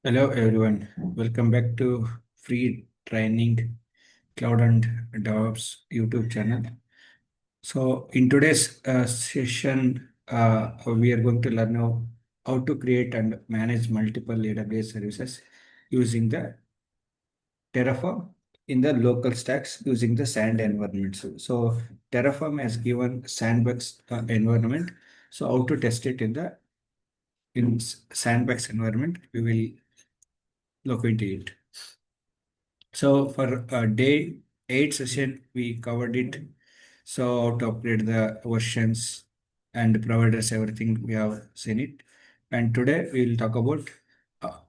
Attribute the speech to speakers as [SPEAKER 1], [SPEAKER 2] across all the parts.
[SPEAKER 1] Hello everyone, welcome back to free training cloud and DevOps YouTube channel. So in today's session, we are going to learn how to create and manage multiple AWS services using the Terraform in the local stacks using the sand environment. So Terraform has given sandbox environment. So how to test it in the sandbox environment, we will look into it. So for day 8 session, we covered it. So how to upgrade the versions and providers, everything we have seen it. And today we will talk about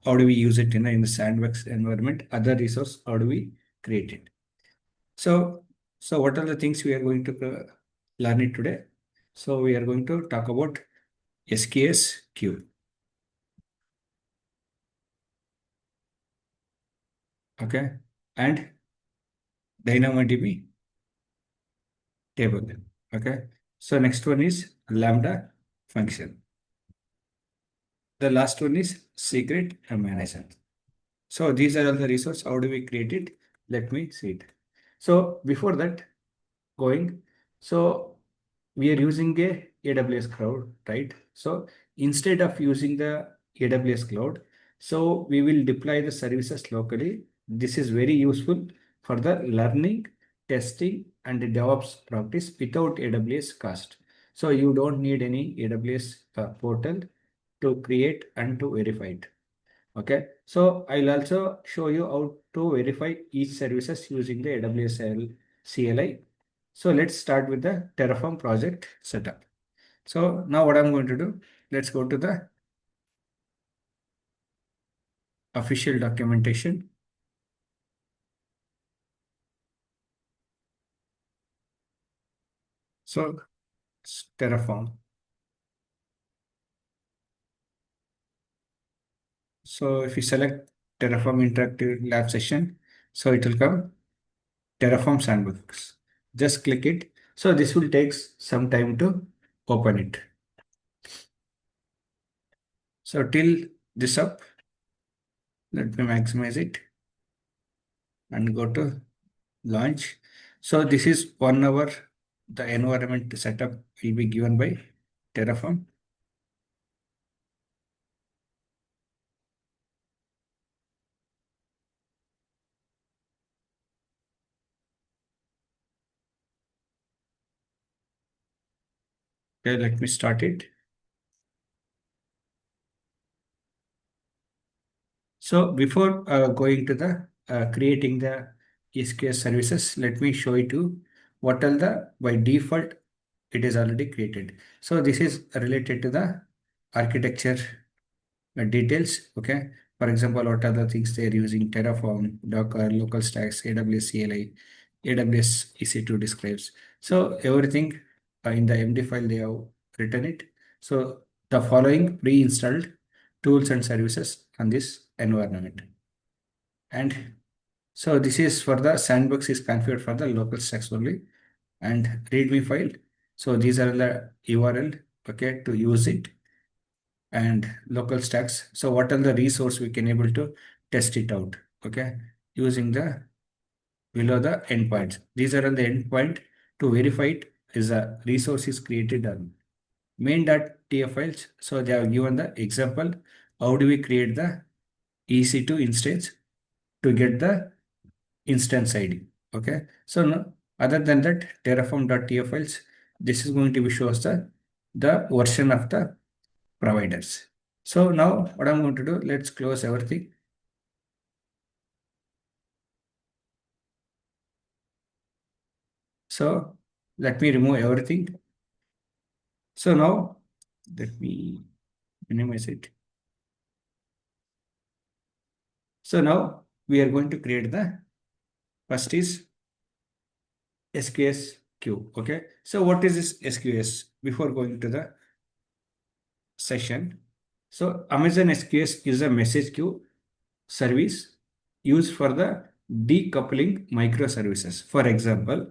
[SPEAKER 1] how do we use it in the sandbox environment, other resource, how do we create it. So, so what are the things we are going to learn it today? So we are going to talk about SQS queue. Okay. And DynamoDB table. Okay. So next one is Lambda function. The last one is secret manager. So these are all the resources. How do we create it? Let me see it. So before that, going, so we are using a AWS cloud, right? So instead of using the AWS cloud, so we will deploy the services locally. This is very useful for the learning, testing, and the DevOps practice without AWS cost. So you don't need any AWS portal to create and to verify it. Okay, so I'll also show you how to verify each services using the AWS CLI. So let's start with the Terraform project setup. So now what I'm going to do, let's go to the official documentation. So Terraform. So if you select Terraform Interactive Lab Session, so it will come Terraform Sandbox. Just click it. So this will take some time to open it. So till this up, let me maximize it and go to launch. So this is 1 hour. The environment setup will be given by Terraform. Okay, let me start it. So before going to the creating the SQS services, let me show you what are the by default it is already created. So this is related to the architecture details. Okay. For example, what are the things they're using? Terraform, Docker, local stacks, AWS CLI, AWS EC2 describes. So everything in the MD file they have written it. So the following pre-installed tools and services on this environment. And so this is for the sandbox is configured for the local stacks only and readme file. So these are the URL, okay, to use it and local stacks. So what are the resource we can able to test it out, okay, using the below the endpoints. These are the endpoint to verify it is a resource is created on main.tf files. So they have given the example. How do we create the EC2 instance to get the instance ID? Okay. So no, other than that, terraform.tf files, this is going to be shows the version of the providers. So now what I'm going to do, let's close everything. So let me remove everything. So now let me minimize it. So now we are going to create the first is SQS queue. Okay. So what is this SQS? Before going to the session. So Amazon SQS is a message queue service used for the decoupling microservices. For example,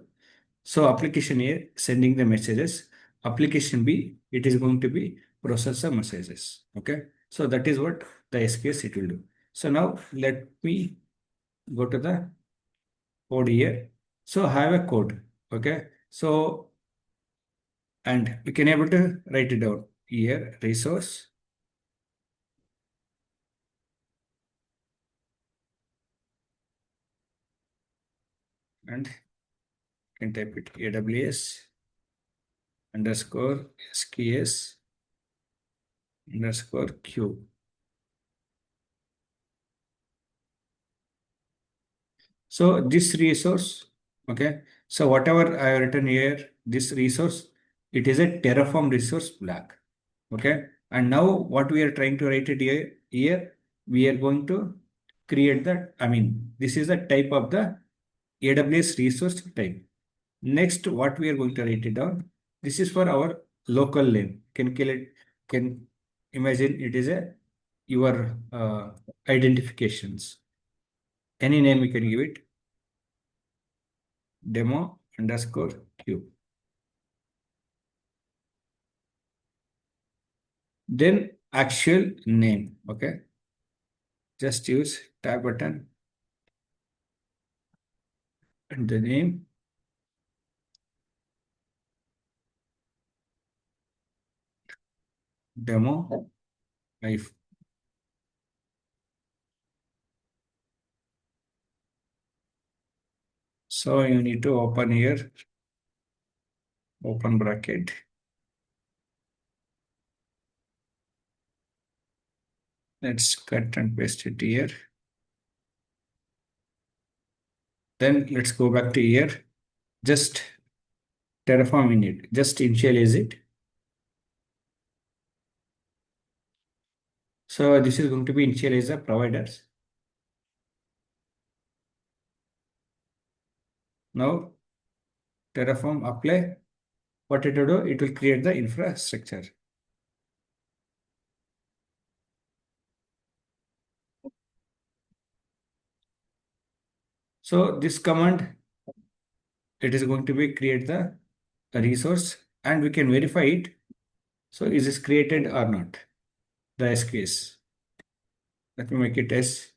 [SPEAKER 1] so application A sending the messages, application B, it is going to be process the messages. Okay. So that is what the SQS it will do. So now let me go to the code here. So I have a code. Okay. So, and we can able to write it down here, resource, and can type it AWS underscore SQS underscore Q. So this resource, okay. So whatever I have written here, this resource, it is a Terraform resource block. Okay. And now what we are trying to write it here we are going to create the, I mean, this is the type of the AWS resource type. Next, what we are going to write it down. This is for our local name. Can imagine it is a your identifications. Any name we can give it. Demo underscore Q. Then actual name. Okay. Just use tab button and the name. Demo life. So you need to open here, open bracket. Let's cut and paste it here. Then let's go back to here. Just Terraform init. Just initialize it. So this is going to be initialize the providers. Now Terraform apply. What it will do? It will create the infrastructure. So this command, it is going to be create the resource and we can verify it. So is this created or not? The SQS. Let me make it S.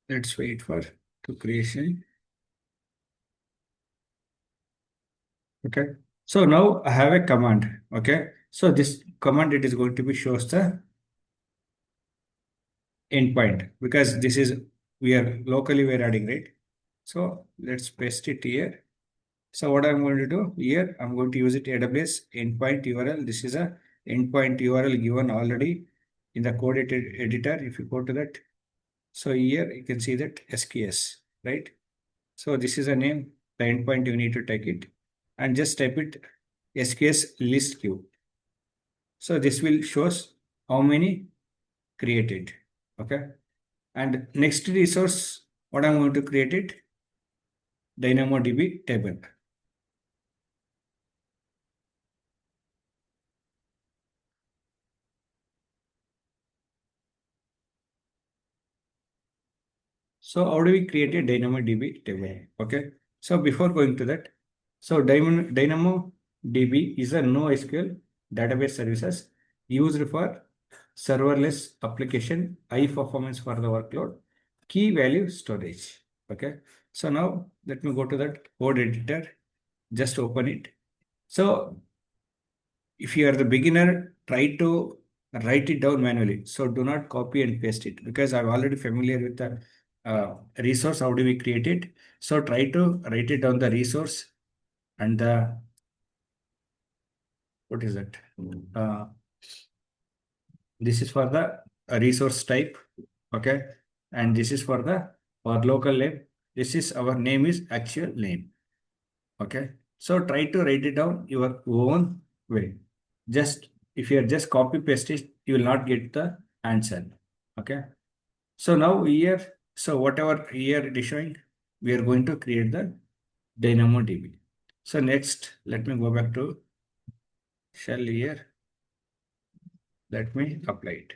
[SPEAKER 1] Let's wait for to creation. Okay. So now I have a command. Okay. So this command, it is going to be shows the endpoint because this is we are locally we're adding, right? So let's paste it here. So what I'm going to do here, I'm going to use it AWS endpoint URL. This is a endpoint URL given already in the code editor. If you go to that, so here you can see that SQS, right? So this is a name, the endpoint you need to take it and just type it SQS list queue. So this will shows how many created. Okay. And next resource, what I'm going to create it, DynamoDB table. So how do we create a DynamoDB table? Okay. So before going to that, so DynamoDB is a NoSQL database services used for serverless application, high performance for the workload, key value storage. Okay. So now let me go to that code editor, just open it. So if you are the beginner, try to write it down manually. So do not copy and paste it because I'm already familiar with the resource. How do we create it? So try to write it down the resource and the, what is it? Uh, this is for the resource type. Okay. And this is for the our local name. This is our name is actual name. Okay. So try to write it down your own way. Just if you are just copy paste it, you will not get the answer. Okay. So now here, so whatever here it is showing, we are going to create the DynamoDB. So next, let me go back to shell here. Let me apply it.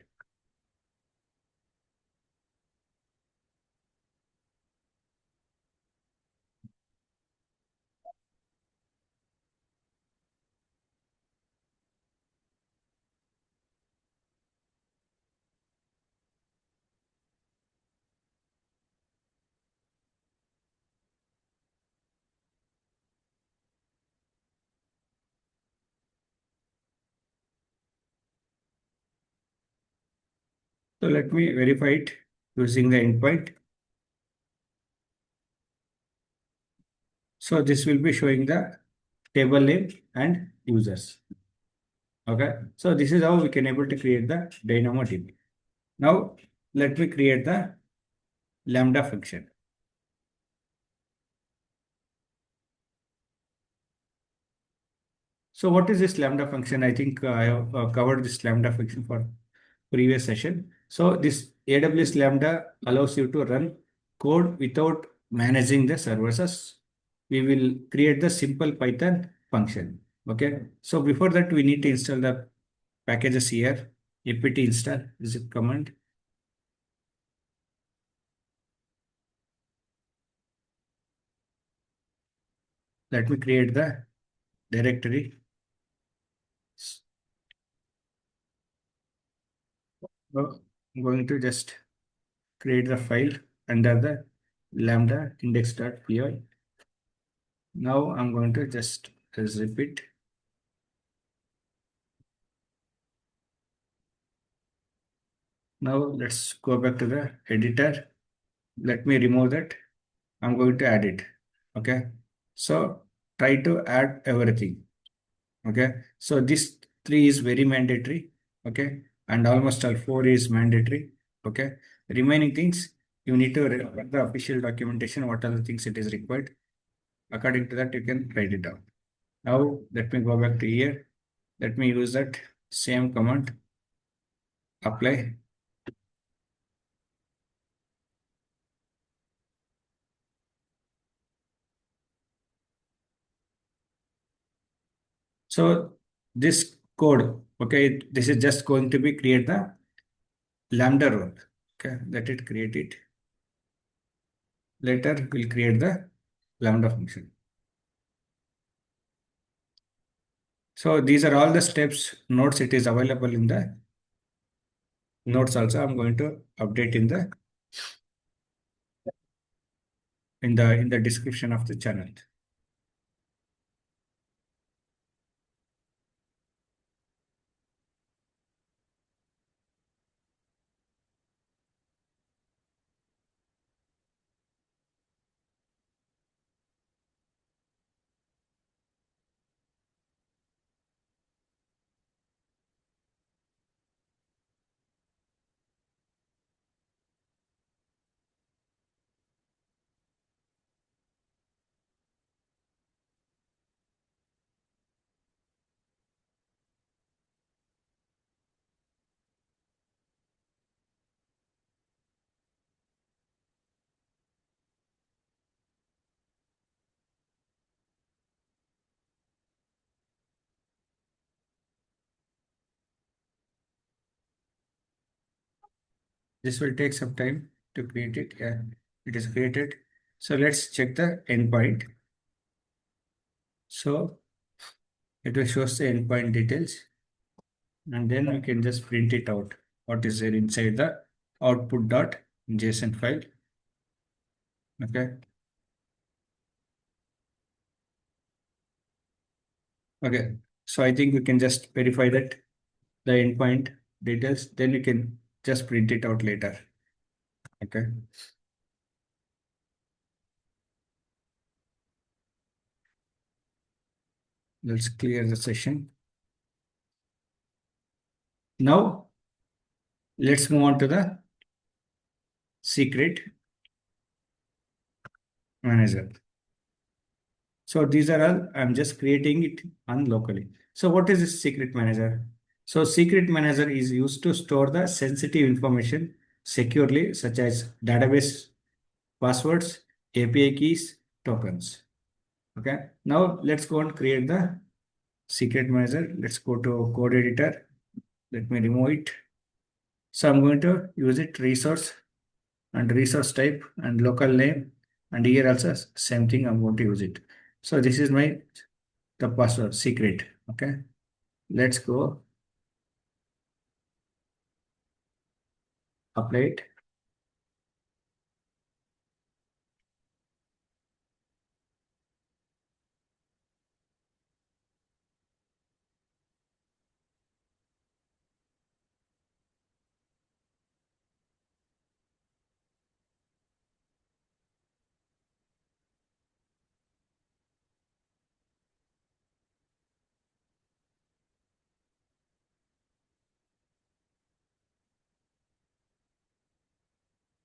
[SPEAKER 1] So let me verify it using the endpoint. So this will be showing the table name and users. Okay. So this is how we can able to create the DynamoDB. Now let me create the Lambda function. So what is this Lambda function? I think I have covered this Lambda function for previous session. So this AWS Lambda allows you to run code without managing the services. We will create the simple Python function. Okay. So before that, we need to install the packages here. apt install is a command. Let me create the directory. So I'm going to just create the file under the lambda index.py. Now I'm going to just repeat. Now let's go back to the editor. Let me remove that. I'm going to add it. Okay. So try to add everything. Okay. So this three is very mandatory. Okay. And almost all four is mandatory. Okay. Remaining things you need to read the official documentation, what are the things it is required. According to that, you can write it down. Now let me go back to here. Let me use that same command. Apply. So this code, okay, this is just going to be create the Lambda role. Okay, let it create it. Later we'll create the Lambda function. So these are all the steps, notes it is available in the notes also. I'm going to update in the in the description of the channel. This will take some time to create it. Yeah, it is created. So let's check the endpoint. So it will show us the endpoint details, and then we can just print it out. What is there inside the output.json file? Okay. Okay. So I think we can just verify that the endpoint details, then you can just print it out later. Okay. Let's clear the session. Now let's move on to the secret manager. So these are all, I'm just creating it on locally. So what is this secret manager? So secret manager is used to store the sensitive information securely, such as database passwords, API keys, tokens. Okay. Now let's go and create the secret manager. Let's go to code editor. Let me remove it. So I'm going to use it resource and resource type and local name. And here also same thing I'm going to use it. So this is my the password secret. Okay. Let's go apply it.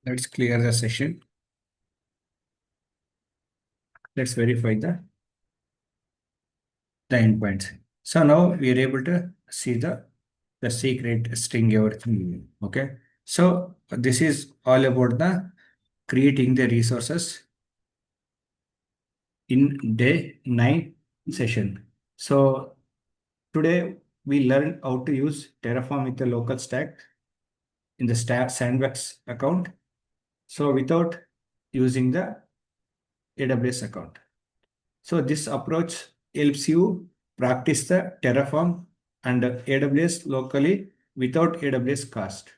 [SPEAKER 1] Let's clear the session. Let's verify the endpoints. So now we are able to see the secret string everything. Okay. So this is all about the creating the resources in day 9 session. So today we learned how to use Terraform with the local stack in the Sandbox account. So without using the AWS account. So this approach helps you practice the Terraform and AWS locally without AWS cost.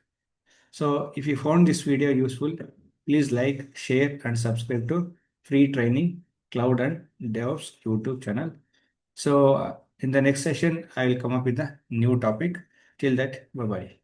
[SPEAKER 1] So if you found this video useful, please like, share and subscribe to free training cloud and DevOps YouTube channel. So in the next session, I will come up with a new topic. Till that, bye bye.